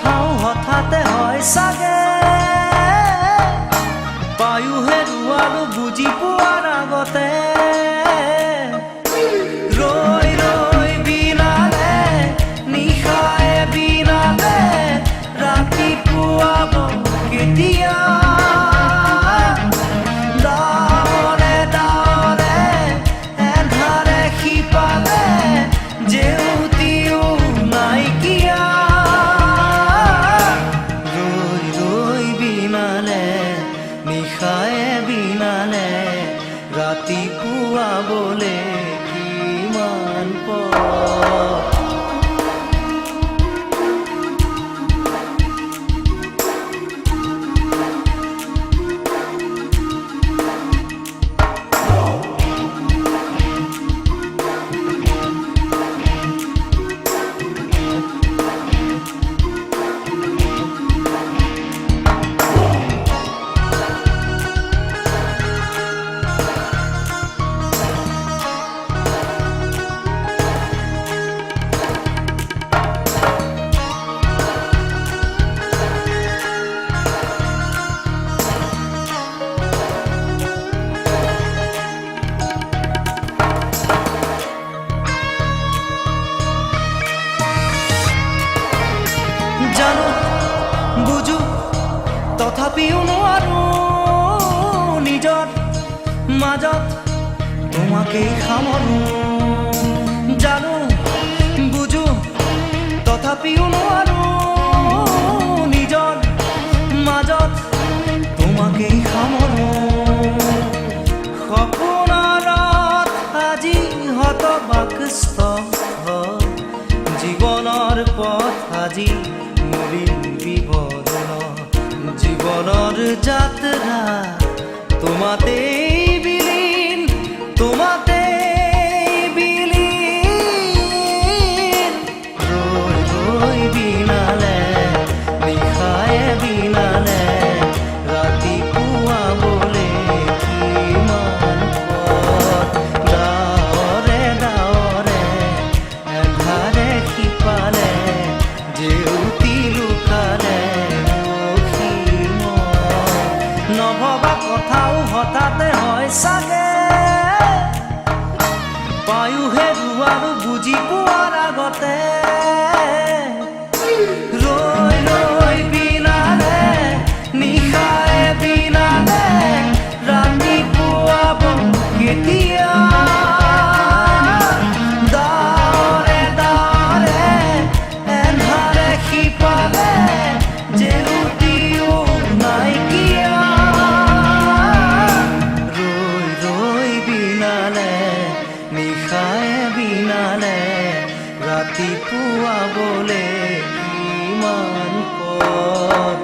কথাও হঠাতে হয় চাগে পায়ো হেৰুৱালো বুজি পোৱাৰ আগতে ৰৈ ৰৈ বিনালে নিশায়ে বিনালে ৰাতিপুৱাব কেতিয়া ডাৱৰে ডাৱৰে এন্ধাৰে সিপালে জেউতিও নাইকিয়া ৰৈ ৰৈ বিনালে নিশায়ে বিনালে ৰাতিপুৱাবলে কিমান পৰ জানো বুঝো তথাপিও নোৱাৰো নিজৰ মাজত তোমাকেই সামৰো জানো বুঝো তথাপিও নোৱাৰো নিজৰ মাজত তোমাকেই সামৰো সপোনত আজি হতবাকস্থ জীৱনৰ পথ আজি বিবৰণ জীবনেৰ যাত্ৰা তোমাতে বিলীন তোমাতে বিলীন ৰই ৰই বিনালে নিশায়ে বিনালে ৰাতিপুৱাবলে কিমান পথ ডাৱৰে ডাৱৰে এন্ধাৰে সিপালে জেউতি লুকালে নভবা কথাও হঠাতে হয় চাগে পায়ো হেৰুৱালো বুজি পোৱাৰ আগতে ৰৈ ৰৈ বিনালে নিশায়ে বিনালে ৰাতিপুৱাব কেতিয়া ডাৱৰে ডাৱৰে এন্ধাৰে সিপালে জেউতিও নাইকিয়া ৰৈ ৰৈ বিনালে নিশায়ে বিনালে ৰাতিপুৱাবলে কিমান পথ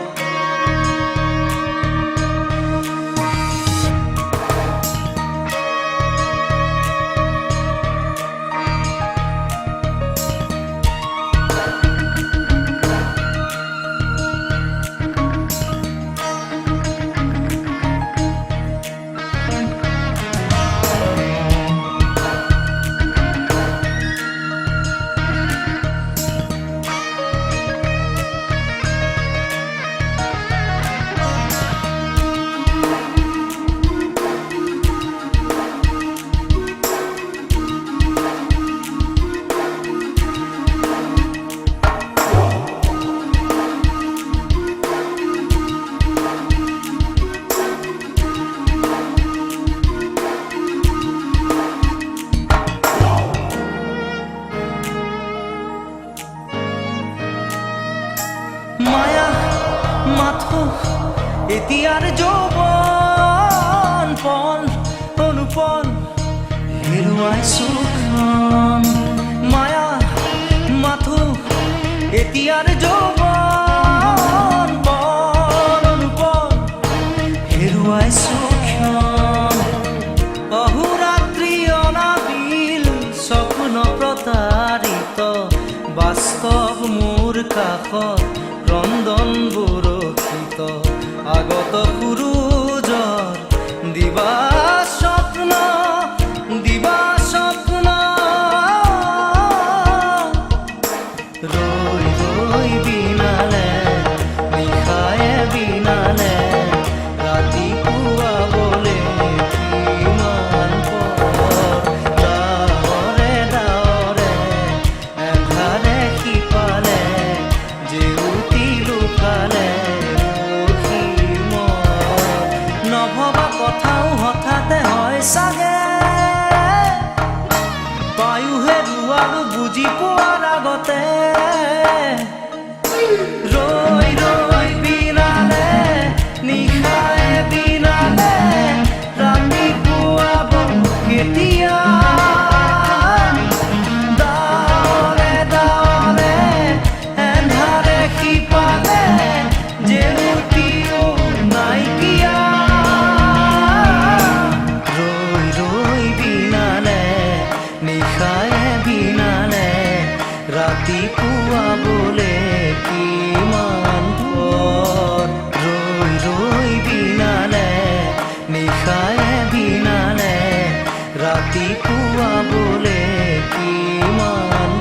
মায়া মাথো এতিয়াৰ যৌৱন পণ অনুপণ হেৰুৱাইছো মায়া মাথো এতিয়াৰ যৌৱন পণ অনুপণ হেৰুৱাইছো অহোৰাত্ৰি অনাবিল স্বপ্ন প্ৰতাৰিত বাস্তৱ মোৰ কাষত ক্ৰন্দন বৰষিত আগত সূৰুজৰ দিবা স্বপ্ন ৰৈ ৰৈ বিনালে বুজি পোৱাৰ আগতে ৰৈ ৰৈ বিনালে নিশাই বিনালে ৰাতি পুৱাব কেতিয়া দাৱলে দাৱলে এন্ধাৰে সিপালে জেউতিও নাইকিয়া ৰৈ ৰৈ বিনালে নিশাই বিনালে ৰাতি পুৱাবলে কিমান পৰ ৰৈ ৰৈ বিনালে নিশাই বিনালে ৰাতি পুৱাবলে কিমান